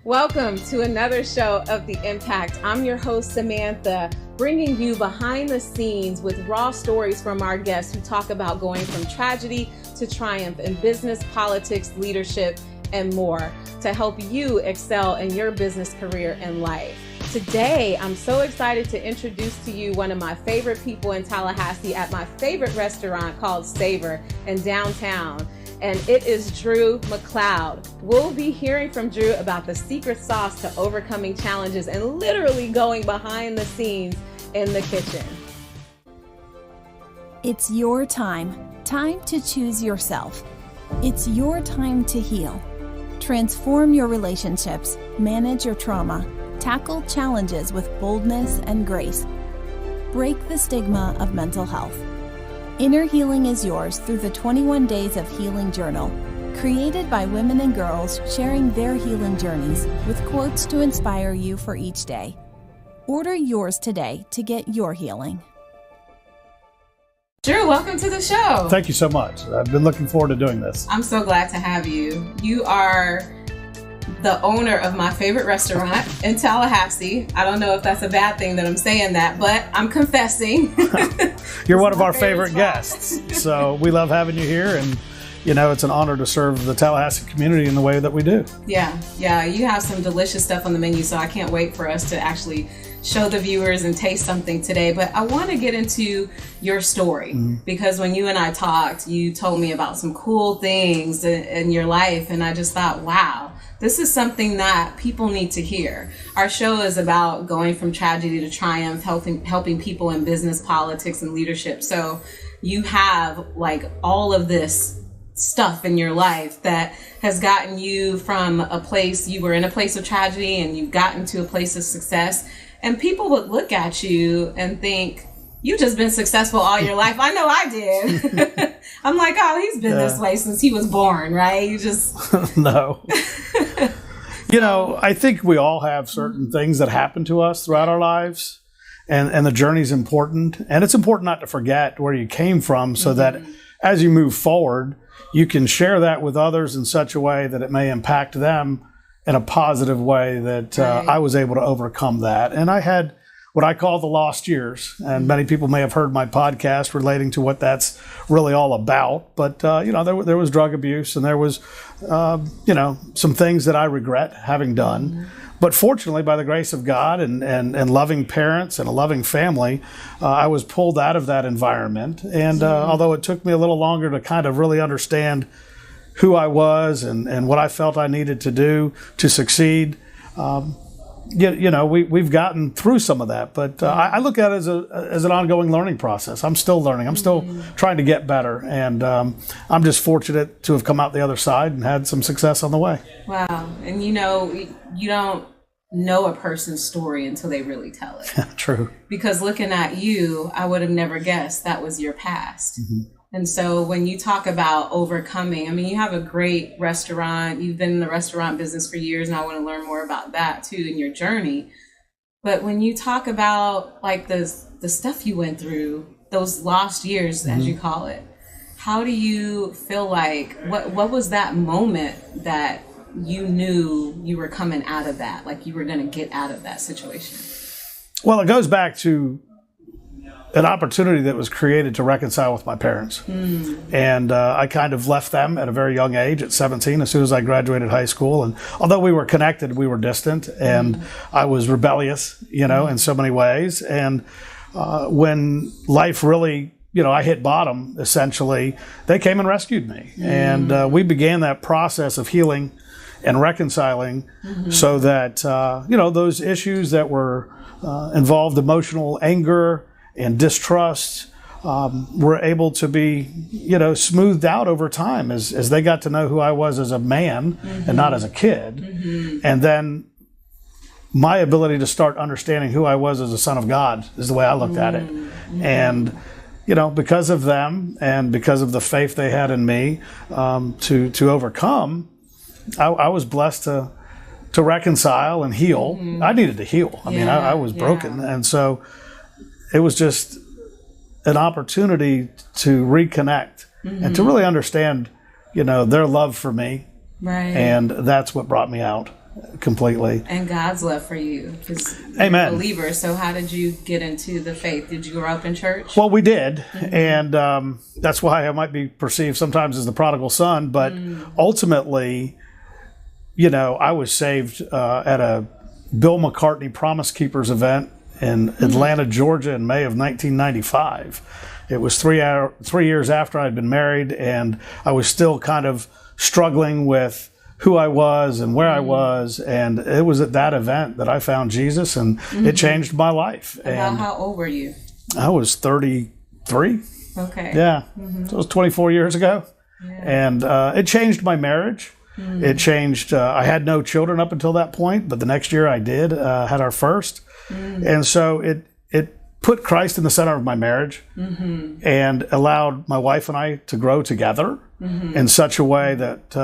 Welcome to another show of The Impact. I'm your host, Samantha, bringing you behind the scenes with raw stories from our guests who talk about going from tragedy to triumph in business, politics, leadership, and more to help you excel in your business career and life. Today, I'm so excited to introduce to you one of my favorite people in Tallahassee at my favorite restaurant called Savor in downtown. And it is Drew McLeod. We'll be hearing from Drew about the secret sauce to overcoming challenges and literally going behind the scenes in the kitchen. It's your time to choose yourself. It's your time to heal. Transform your relationships, manage your trauma, tackle challenges with boldness and grace. Break the stigma of mental health. Inner healing is yours through the 21 Days of Healing Journal, created by women and girls sharing their healing journeys with quotes to inspire you for each day. Order yours today to get your healing. Drew, welcome to the show. Thank you so much. I've been looking forward to doing this. I'm so glad to have you. You are the owner of my favorite restaurant in Tallahassee. I don't know if that's a bad thing that I'm saying that, but I'm confessing. You're one of our favorite guests. So we love having you here, and you know, it's an honor to serve the Tallahassee community in the way that we do. Yeah, you have some delicious stuff on the menu, so I can't wait for us to actually show the viewers and taste something today. But I want to get into your story because when you and I talked, you told me about some cool things in your life, and I just thought, wow, this is something that people need to hear. Our show is about going from tragedy to triumph, helping people in business, politics, and leadership. So you have like all of this stuff in your life that has gotten you from a place, you were in a place of tragedy and you've gotten to a place of success. And people would look at you and think, you've just been successful all your life. I know I did. I'm like, oh, he's been this way since he was born, right? You just... No. You know, I think we all have certain things that happen to us throughout our lives, and the journey's important. And it's important not to forget where you came from so that as you move forward, you can share that with others in such a way that it may impact them in a positive way that I was able to overcome that. And I had what I call the lost years. And many people may have heard my podcast relating to what that's really all about. But, you know, there was drug abuse and there was, you know, some things that I regret having done. But fortunately, by the grace of God and loving parents and a loving family, I was pulled out of that environment. And although it took me a little longer to kind of really understand who I was and what I felt I needed to do to succeed, you know, we've gotten through some of that, but I look at it as an ongoing learning process. I'm still learning. I'm still trying to get better, and I'm just fortunate to have come out the other side and had some success on the way. Wow. And you know, you don't know a person's story until they really tell it. True. Because looking at you, I would have never guessed that was your past. And so when you talk about overcoming, I mean, you have a great restaurant. You've been in the restaurant business for years, and I want to learn more about that too in your journey. But when you talk about like the stuff you went through, those lost years, as you call it, how do you feel like, what was that moment that you knew you were coming out of that, like you were going to get out of that situation? Well, it goes back to an opportunity that was created to reconcile with my parents. And I kind of left them at a very young age, at 17, as soon as I graduated high school. And although we were connected, we were distant, and I was rebellious, you know, in so many ways. And when life really, you know, I hit bottom, essentially, they came and rescued me. And we began that process of healing and reconciling so that, you know, those issues that were involved emotional anger and distrust were able to be, you know, smoothed out over time as they got to know who I was as a man and not as a kid. And then my ability to start understanding who I was as a son of God is the way I looked at it. And, you know, because of them and because of the faith they had in me to overcome, I was blessed to reconcile and heal. I needed to heal. I mean, I was broken. And so it was just an opportunity to reconnect and to really understand, you know, their love for me. Right. And that's what brought me out. completely. And God's love for you. 'Cause Amen. You're a believer. So how did you get into the faith? Did you grow up in church? Well, we did, and that's why I might be perceived sometimes as the prodigal son. But ultimately, I was saved at a Bill McCartney Promise Keepers event in Atlanta, Georgia, in May of 1995. It was 3 years after I'd been married, and I was still kind of struggling with who I was and where I was, and it was at that event that I found Jesus, and it changed my life. And how old were you? I was 33. Okay. Yeah, so it was 24 years ago, and it changed my marriage. It changed. I had no children up until that point, but the next year I did, had our first, and so it put Christ in the center of my marriage, and allowed my wife and I to grow together in such a way that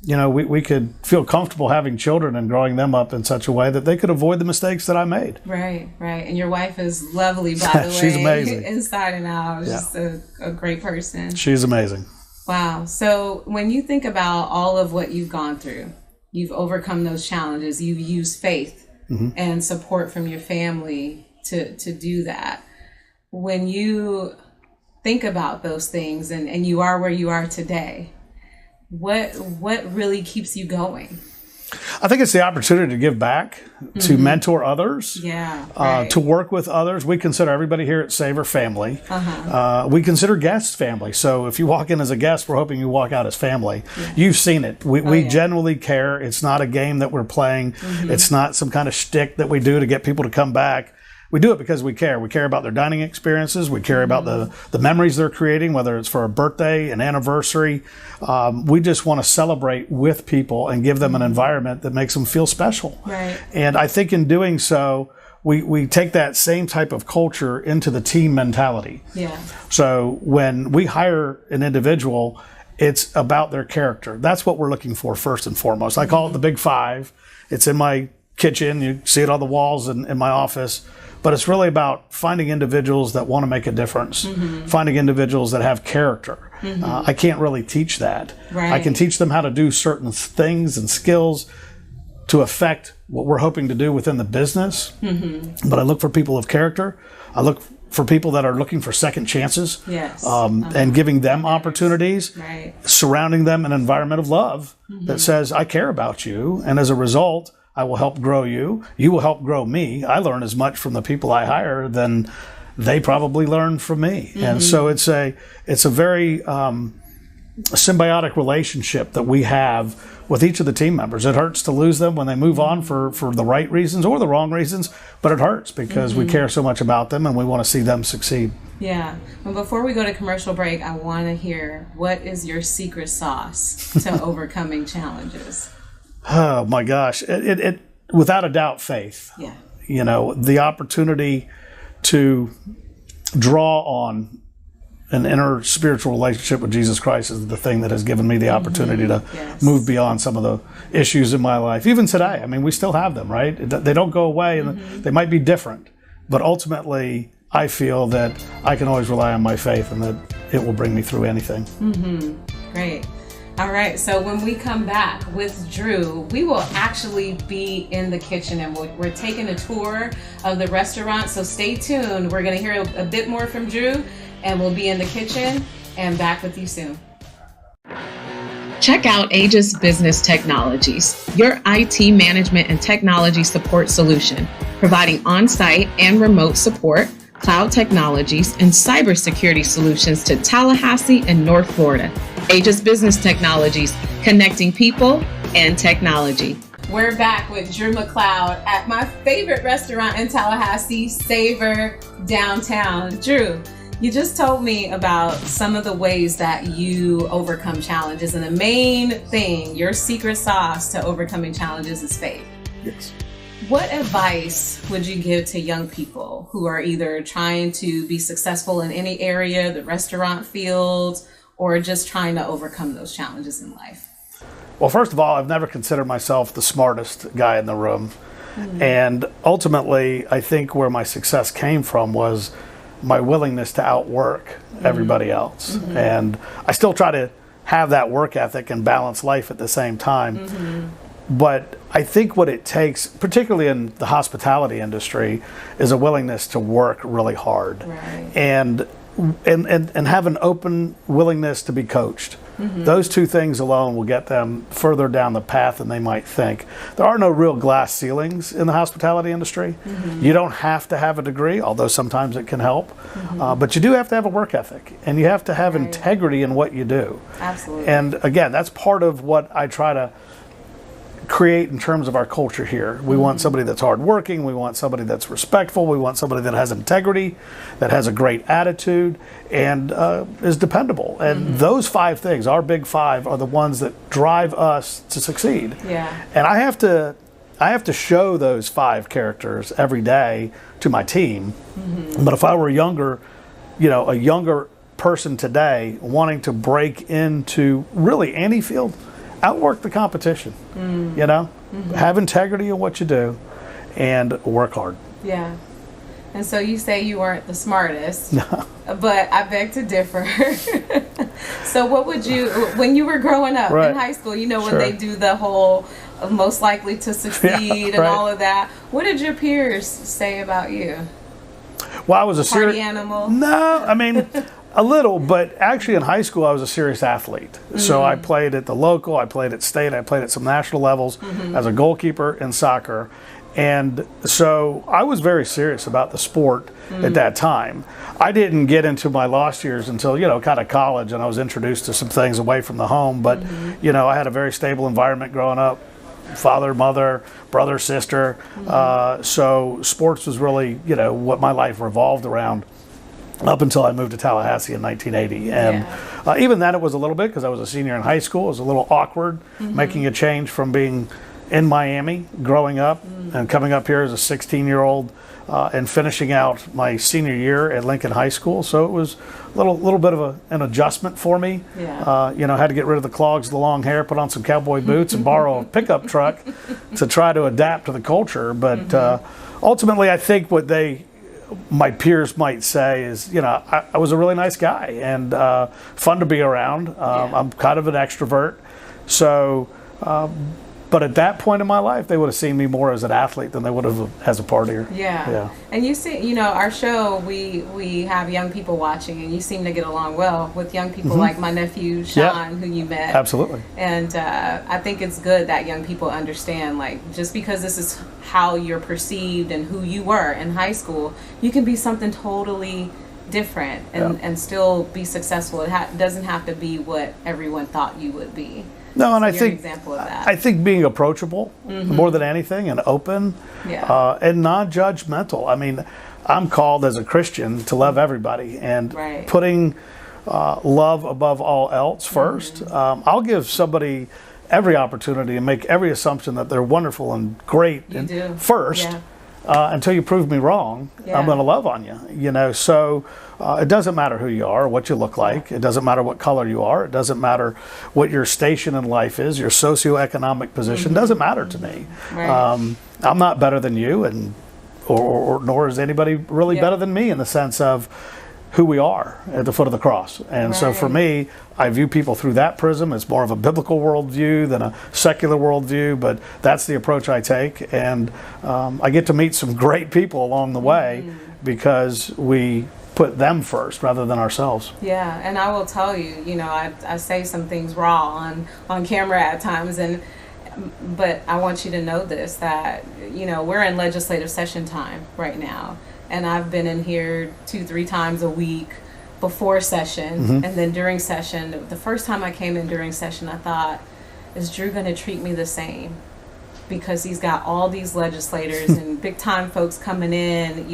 we could feel comfortable having children and growing them up in such a way that they could avoid the mistakes that I made. Right. And your wife is lovely, by the way. She's amazing. Inside and out. Just a great person. She's amazing. Wow. So when you think about all of what you've gone through, you've overcome those challenges, you've used faith and support from your family to do that. When you think about those things and you are where you are today, what really keeps you going? I think it's the opportunity to give back, to mentor others, to work with others. We consider everybody here at Savor family. We consider guests family. So if you walk in as a guest, we're hoping you walk out as family. You've seen it. We genuinely care. It's not a game that we're playing. It's not some kind of shtick that we do to get people to come back. We do it because we care. We care about their dining experiences. We care about the memories they're creating, whether it's for a birthday, an anniversary. We just want to celebrate with people and give them an environment that makes them feel special. Right. And I think in doing so, we take that same type of culture into the team mentality. Yeah. So when we hire an individual, it's about their character. That's what we're looking for first and foremost. I call it the Big Five. It's in my kitchen. You see it on the walls in my office. But it's really about finding individuals that want to make a difference, finding individuals that have character. I can't really teach that. Right. I can teach them how to do certain things and skills to affect what we're hoping to do within the business. But I look for people of character. I look for people that are looking for second chances, and giving them opportunities, surrounding them in an environment of love that says, I care about you, and as a result, I will help grow you. You will help grow me. I learn as much from the people I hire than they probably learn from me. And so it's a very symbiotic relationship that we have with each of the team members. It hurts to lose them when they move on for the right reasons or the wrong reasons, but it hurts because we care so much about them and we want to see them succeed. Yeah. Well, before we go to commercial break, I want to hear, what is your secret sauce to overcoming challenges? Oh my gosh. It without a doubt, faith. Yeah. The opportunity to draw on an inner spiritual relationship with Jesus Christ is the thing that has given me the opportunity to move beyond some of the issues in my life. Even today, I mean, we still have them, right? They don't go away, and they might be different, but ultimately, I feel that I can always rely on my faith and that it will bring me through anything. Great. All right, so when we come back with Drew, we will actually be in the kitchen, and we're taking a tour of the restaurant, so stay tuned. We're gonna hear a bit more from Drew, and we'll be in the kitchen and back with you soon. Check out Aegis Business Technologies, your IT management and technology support solution, providing on-site and remote support, cloud technologies, and cybersecurity solutions to Tallahassee and North Florida. Aegis Business Technologies, connecting people and technology. We're back with Drew McLeod at my favorite restaurant in Tallahassee, Savor Downtown. Drew, you just told me about some of the ways that you overcome challenges, and the main thing, your secret sauce to overcoming challenges, is faith. Yes. What advice would you give to young people who are either trying to be successful in any area, the restaurant field, or just trying to overcome those challenges in life? Well, first of all, I've never considered myself the smartest guy in the room. And ultimately, I think where my success came from was my willingness to outwork everybody else. And I still try to have that work ethic and balance life at the same time. But I think what it takes, particularly in the hospitality industry, is a willingness to work really hard, Right. and have an open willingness to be coached. Those two things alone will get them further down the path than they might think. There are no real glass ceilings in the hospitality industry. You don't have to have a degree, although sometimes it can help. But you do have to have a work ethic, and you have to have integrity in what you do. Absolutely. And again, that's part of what I try to create in terms of our culture here. We want somebody that's hardworking. We want somebody that's respectful. We want somebody that has integrity, that has a great attitude, and is dependable. And those 5 things, our big 5, are the ones that drive us to succeed. Yeah. And I have to show those 5 characters every day to my team. But if I were a younger person today wanting to break into really any field, outwork the competition, have integrity in what you do, and work hard. Yeah. And so you say you weren't the smartest, but I beg to differ. So what would you, when you were growing up in high school, when they do the whole most likely to succeed and all of that, what did your peers say about you? Well, I was a Party animal? No, I mean, a little, but actually in high school I was a serious athlete. So I played at the local, I played at state, I played at some national levels as a goalkeeper in soccer. And so I was very serious about the sport at that time. I didn't get into my lost years until, kind of college, and I was introduced to some things away from the home. But, I had a very stable environment growing up. Father, mother, brother, sister. So sports was really, what my life revolved around up until I moved to Tallahassee in 1980. And even then it was a little bit, because I was a senior in high school. It was a little awkward making a change from being in Miami, growing up, and coming up here as a 16-year-old and finishing out my senior year at Lincoln High School. So it was a little bit of an adjustment for me. I had to get rid of the clogs, the long hair, put on some cowboy boots, and borrow a pickup truck to try to adapt to the culture. But ultimately, I think what my peers might say is, I was a really nice guy and fun to be around. I'm kind of an extrovert. So, but at that point in my life, they would have seen me more as an athlete than they would have as a partier. Yeah. And you see, our show, we have young people watching, and you seem to get along well with young people like my nephew, Sean, who you met. Absolutely. And I think it's good that young people understand, like, just because this is how you're perceived and who you were in high school, you can be something totally different and still be successful. It doesn't have to be what everyone thought you would be. No, and So I you're think an example of that. I think being approachable more than anything, and open, and non-judgmental. I mean, I'm called as a Christian to love everybody, and putting love above all else first. I'll give somebody every opportunity and make every assumption that they're wonderful and great first. Until you prove me wrong, I'm going to love on you. So it doesn't matter who you are or what you look like. It doesn't matter what color you are. It doesn't matter what your station in life is. Your socioeconomic position doesn't matter to me. I'm not better than you, and or nor is anybody really better than me in the sense of who we are at the foot of the cross. And so for me, I view people through that prism. It's more of a biblical worldview than a secular worldview, but that's the approach I take. And I get to meet some great people along the way because we put them first rather than ourselves. Yeah, and I will tell you, I say some things raw on camera at times, but I want you to know this, that, we're in legislative session time right now. And I've been in here 2-3 times a week before session, and then during session. The first time I came in during session, I thought, is Drew going to treat me the same? Because he's got all these legislators and big time folks coming in,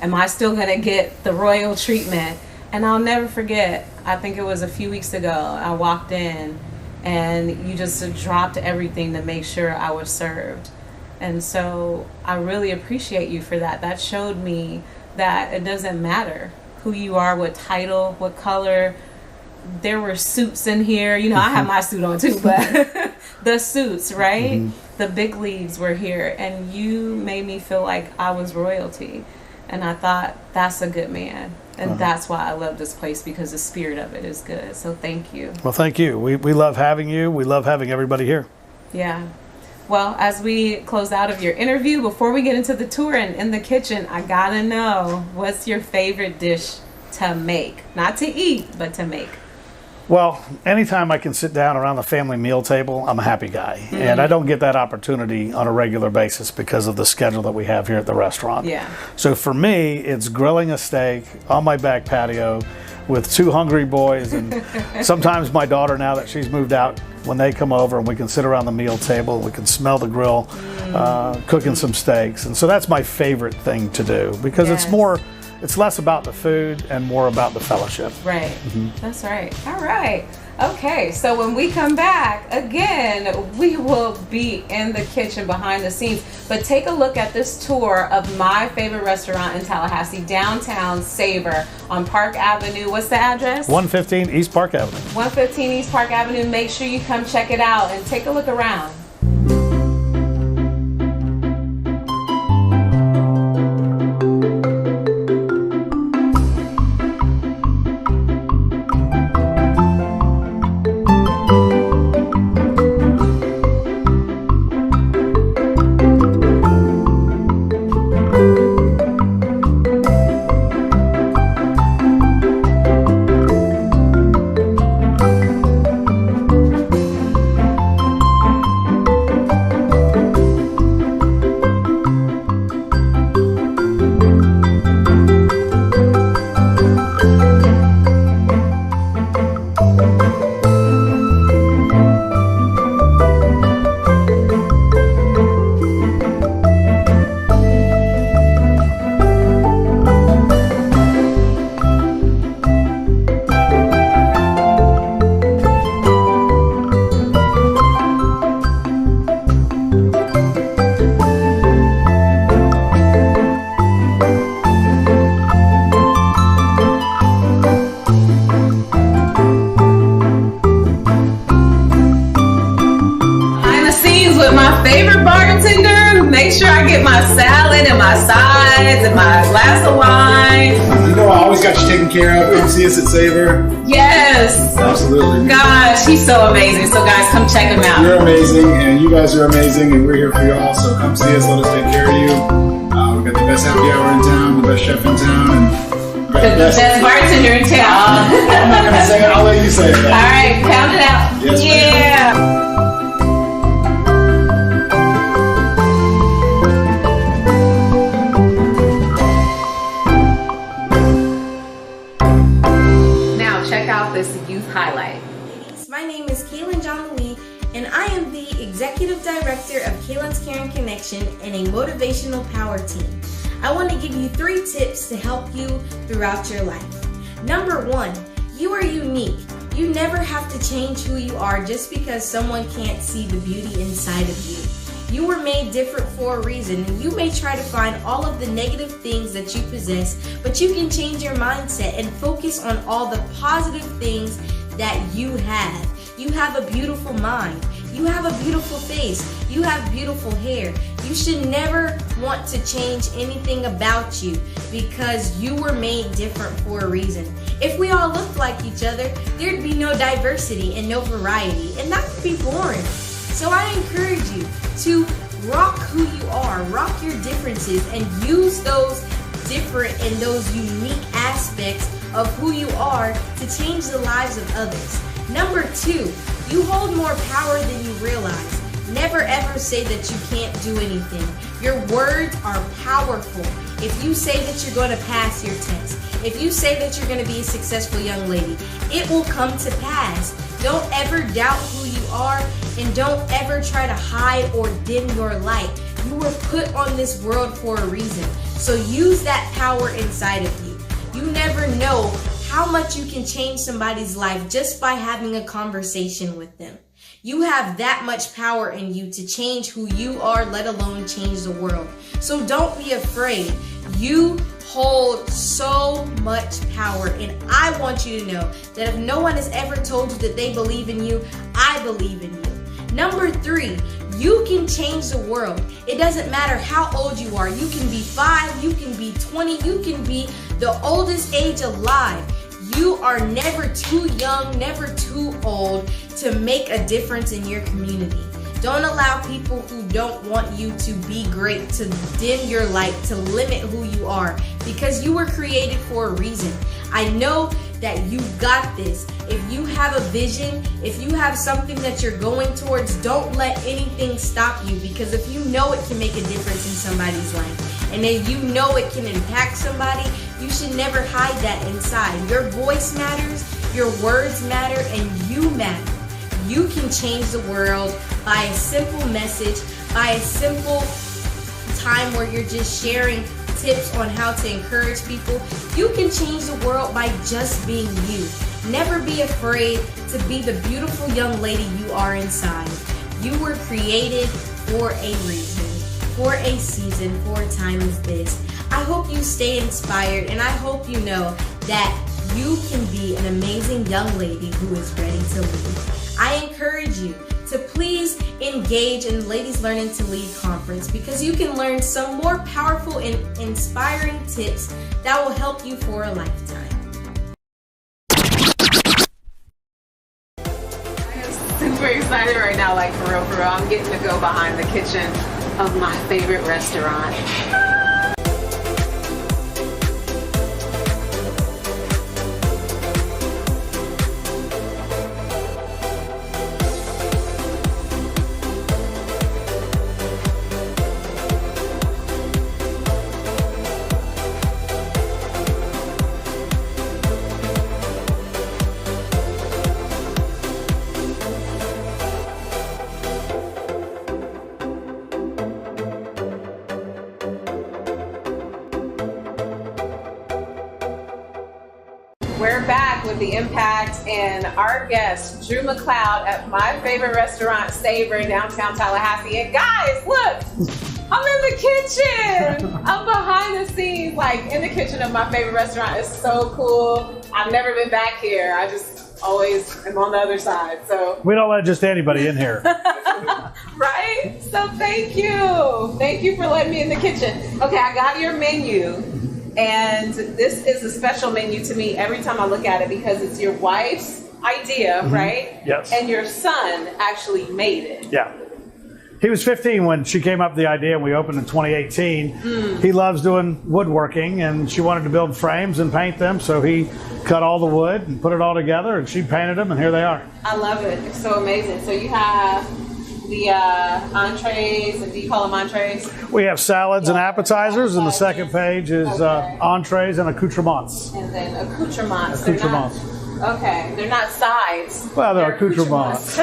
am I still going to get the royal treatment? And I'll never forget, I think it was a few weeks ago, I walked in and you just dropped everything to make sure I was served. And so I really appreciate you for that. That showed me that it doesn't matter who you are, what title, what color. There were suits in here. I have my suit on too, but the suits, right? The big leagues were here, and you made me feel like I was royalty. And I thought, that's a good man. And that's why I love this place, because the spirit of it is good. So thank you. Well, thank you. We love having you. We love having everybody here. Yeah. Well, as we close out of your interview, before we get into the tour and in the kitchen, I gotta know, what's your favorite dish to make? Not to eat, but to make. Well, anytime I can sit down around the family meal table, I'm a happy guy. And I don't get that opportunity on a regular basis because of the schedule that we have here at the restaurant. Yeah. So for me, it's grilling a steak on my back patio with two hungry boys, and sometimes my daughter, now that she's moved out, when they come over and we can sit around the meal table, we can smell the grill, cooking some steaks. And so that's my favorite thing to do, because it's less about the food and more about the fellowship. Right. That's right. All right. Okay, so when we come back, again, we will be in the kitchen behind the scenes. But take a look at this tour of my favorite restaurant in Tallahassee, downtown Savor on Park Avenue. What's the address? 115 East Park Avenue. 115 East Park Avenue. Make sure you come check it out and take a look around. Make sure I get my salad and my sides and my glass of wine. You know, I always got you taken care of. Come see us at Savor. Yes. Absolutely. Gosh, he's so amazing. So guys, come check him out. You're amazing, and you guys are amazing, and we're here for y'all. So come see us. Let us take care of you. We've got the best happy hour in town, the best chef in town, and the best bartender in town. I'm not gonna say it. I'll let you say it. All right, pound it out. Yes, yeah. This youth highlight. My name is Kaylin John Lee, and I am the Executive Director of Kaylin's Caring Connection and a motivational power team. I want to give you 3 tips to help you throughout your life. Number 1, you are unique. You never have to change who you are just because someone can't see the beauty inside of you. You were made different for a reason, and you may try to find all of the negative things that you possess, but you can change your mindset and focus on all the positive things that you have. You have a beautiful mind. You have a beautiful face. You have beautiful hair. You should never want to change anything about you because you were made different for a reason. If we all looked like each other, there'd be no diversity and no variety, and that would be boring. So I encourage you to rock who you are, rock your differences, and use those different and those unique aspects of who you are to change the lives of others. Number 2, you hold more power than you realize. Never ever say that you can't do anything. Your words are powerful. If you say that you're going to pass your test, if you say that you're going to be a successful young lady, it will come to pass. Don't ever doubt who you are, and don't ever try to hide or dim your light. You were put on this world for a reason, so use that power inside of you. You never know how much you can change somebody's life just by having a conversation with them. You have that much power in you to change who you are, let alone change the world. So don't be afraid. You hold so much power, and I want you to know that if no one has ever told you that they believe in you, I believe in you. Number 3, you can change the world. It doesn't matter how old you are. You can be 5, you can be 20, you can be the oldest age alive. You are never too young, never too old to make a difference in your community. Don't allow people who don't want you to be great to dim your light, to limit who you are, because you were created for a reason. I know that you got this. If you have a vision, if you have something that you're going towards, don't let anything stop you, because if you know it can make a difference in somebody's life, and if you know it can impact somebody, you should never hide that inside. Your voice matters, your words matter, and you matter. You can change the world by a simple message, by a simple time where you're just sharing tips on how to encourage people. You can change the world by just being you. Never be afraid to be the beautiful young lady you are inside. You were created for a reason, for a season, for a time as this. I hope you stay inspired, and I hope you know that you can be an amazing young lady who is ready to lead. I encourage you to please engage in Ladies Learning to Lead Conference, because you can learn some more powerful and inspiring tips that will help you for a lifetime. I am super excited right now, like for real, for real. I'm getting to go behind the kitchen of my favorite restaurant. We're back with the impact and our guest, Drew McLeod, at my favorite restaurant, Savor, in downtown Tallahassee. And guys, look, I'm in the kitchen. I'm behind the scenes, like in the kitchen of my favorite restaurant. It's so cool. I've never been back here. I just always am on the other side. So We don't let just anybody in here. right? So thank you. Thank you for letting me in the kitchen. Okay, I got your menu. And this is a special menu to me every time I look at it, because it's your wife's idea, right? Yes. And your son actually made it. Yeah. He was 15 when she came up with the idea, and we opened in 2018. He loves doing woodworking, and she wanted to build frames and paint them, so he cut all the wood and put it all together, and she painted them, and here they are. I love it. It's so amazing. So you have the entrees, and do you call them entrees? We have salads and appetizers, and the second page is entrees and accoutrements. And then accoutrements. Accoutrements. They're not sides. Well, they're accoutrements.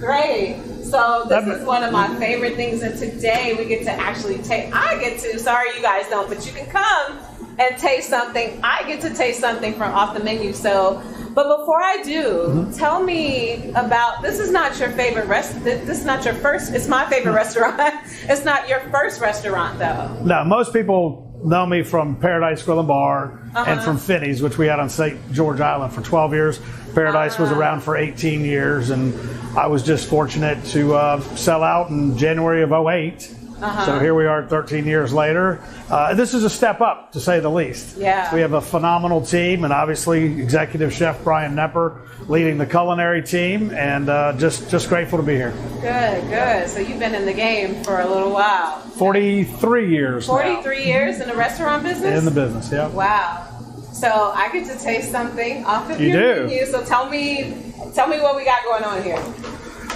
Great. So this is one of my favorite things, and today we get to actually sorry you guys don't, but you can come and taste something. I get to taste something from off the menu. So, but before I do, tell me about, this is not your favorite this is not your first, it's my favorite restaurant. It's not your first restaurant though. No, most people know me from Paradise Grill and Bar and from Finney's, which we had on St. George Island for 12 years. Paradise was around for 18 years, and I was just fortunate to sell out in January of 08. So here we are 13 years later. This is a step up, to say the least. Yeah. We have a phenomenal team, and obviously Executive Chef Brian Nepper leading the culinary team, and just grateful to be here. Good. So you've been in the game for a little while. 43 years 43 years in the restaurant business? In the business, yeah. Wow. So I get to taste something off of You your do. menu. So tell me what we got going on here.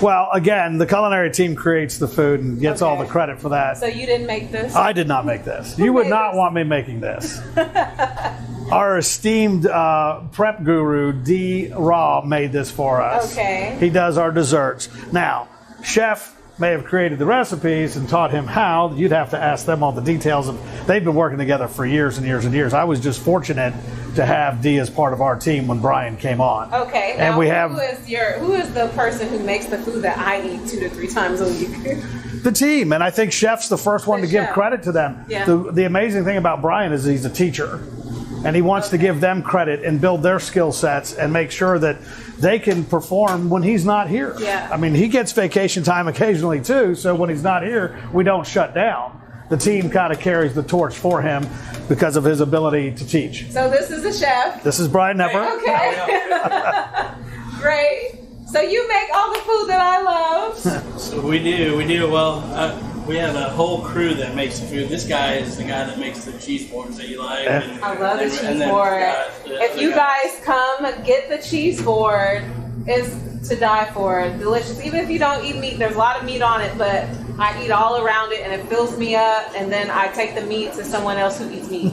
Well, again, the culinary team creates the food and gets all the credit for that. So you didn't make this? I did not make this. You would made not this? want me making this. Our esteemed prep guru, D. Raw, made this for us. Okay. He does our desserts. Now, Chef may have created the recipes and taught him how. You'd have to ask them all the details of. They've been working together for years and years and years. I was just fortunate to have Dee as part of our team when Brian came on. Okay. And now, we have who is the person who makes the food that I eat 2 to 3 times a week? the team, and I think Chef's the first one to give credit to them. Yeah. The amazing thing about Brian is he's a teacher, and he wants to give them credit and build their skill sets and make sure that they can perform when he's not here. Yeah. I mean, he gets vacation time occasionally too, so when he's not here, we don't shut down. The team kind of carries the torch for him because of his ability to teach. So this is a chef. This is Brian Nepper. Okay. Great. So you make all the food that I love. So we do. Well, we have a whole crew that makes the food. This guy is the guy that makes the cheese boards that you like. I love the cheese board. If you guys come, get the cheese board. It's to die for. Delicious. Even if you don't eat meat, there's a lot of meat on it, but I eat all around it and it fills me up, and then I take the meat to someone else who eats meat.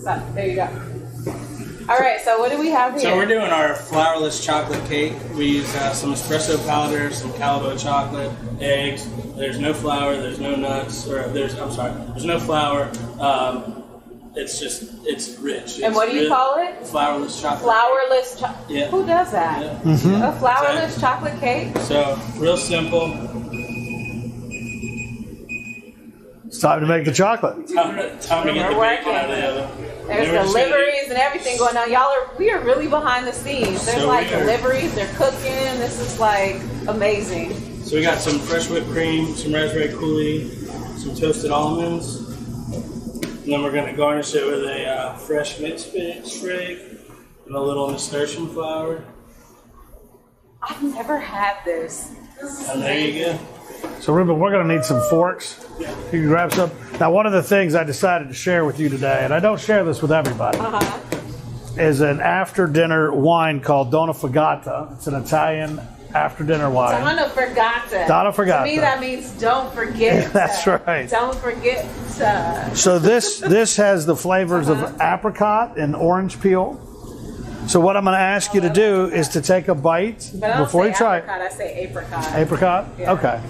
So there you go. All right, so what do we have here? So we're doing our flourless chocolate cake. We use some espresso powder, some Caldo chocolate, eggs. There's no flour, there's no nuts, there's no flour. It's rich. And what do you call it? Flourless chocolate. Flourless chocolate. Yeah. Who does that? Yeah. A flourless chocolate cake? So, real simple. It's time to make the chocolate. Time to get the bacon out of the oven. There's deliveries and everything going on. We are really behind the scenes. There's deliveries, they're cooking. This is like amazing. So we got some fresh whipped cream, some raspberry coulis, some toasted almonds. And then we're going to garnish it with a fresh mint sprig and a little nasturtium flour. I've never had this. And there you go. So Ruben, we're going to need some forks. You can grab some. Now, one of the things I decided to share with you today, and I don't share this with everybody, is an after-dinner wine called Donna Fagata. It's an Italian after-dinner wine. Donna Fagata. Donna Fagata. To me, that means don't forget. That's right. Don't forget. So this has the flavors of apricot and orange peel. So what I'm going to ask you to do is to take a bite before you try it. I say apricot. Apricot? Yeah. Okay.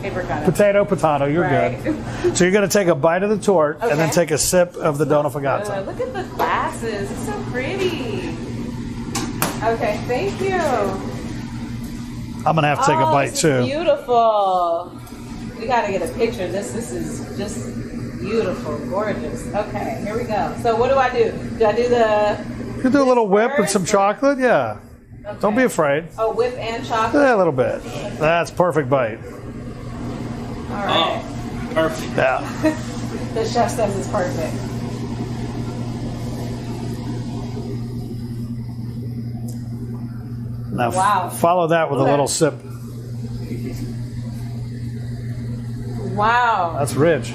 Apricot. Potato, you're good. So you're going to take a bite of the torte and then take a sip of the Donna Fagata. Look at the glasses. It's so pretty. Okay, thank you. I'm going to have to take a bite this too. Is beautiful. We got to get a picture. This is just beautiful, gorgeous. Okay, here we go. So what do I do? Do I do the... You can do a little whip and some chocolate, yeah. Okay. Don't be afraid. Oh, whip and chocolate? Yeah, a little bit. That's perfect bite. All right. Oh, perfect. Yeah. The chef says it's perfect. Now wow. Follow that with a little sip. Wow. That's rich.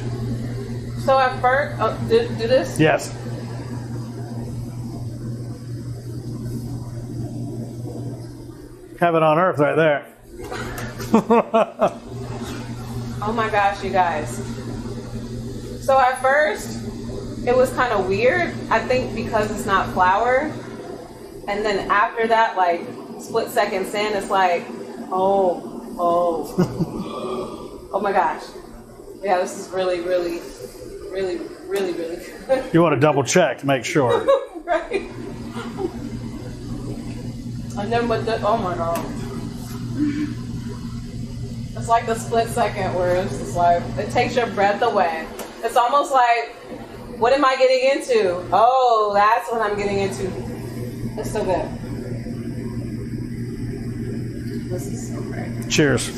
So at first, do this? Yes. Heaven on earth right there. Oh my gosh, you guys. So at first, it was kind of weird. I think because it's not flour. And then after that, like split seconds in, it's like, oh my gosh. Yeah, this is really good. You want to double check to make sure. Right. And then oh my god. It's like the split second where it's just like, it takes your breath away. It's almost like, what am I getting into? Oh, that's what I'm getting into. It's so good. This is so great. Cheers.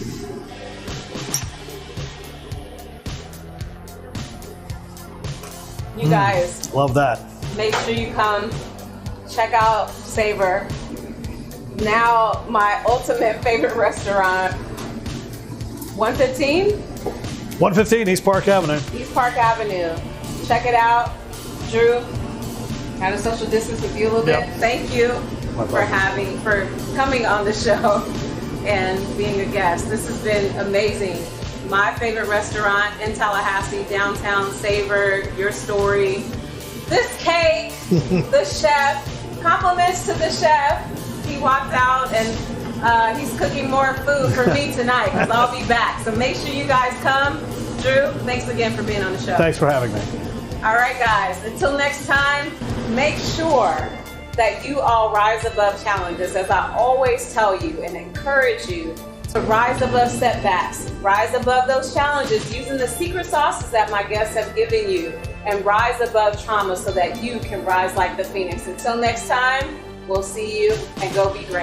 You guys. Love that. Make sure you come check out Savor. Now my ultimate favorite restaurant. 115? 115 East Park Avenue. East Park Avenue. Check it out. Drew, had a social distance with you a little bit. Thank you for coming on the show and being a guest. This has been amazing. My favorite restaurant in Tallahassee, downtown Savor, your story. This cake, the chef, compliments to the chef. He walked out and he's cooking more food for me tonight because I'll be back. So make sure you guys come. Drew, thanks again for being on the show. Thanks for having me. All right, guys. Until next time, make sure that you all rise above challenges, as I always tell you and encourage you to rise above setbacks, rise above those challenges using the secret sauces that my guests have given you, and rise above trauma so that you can rise like the phoenix. Until next time, we'll see you and go be great.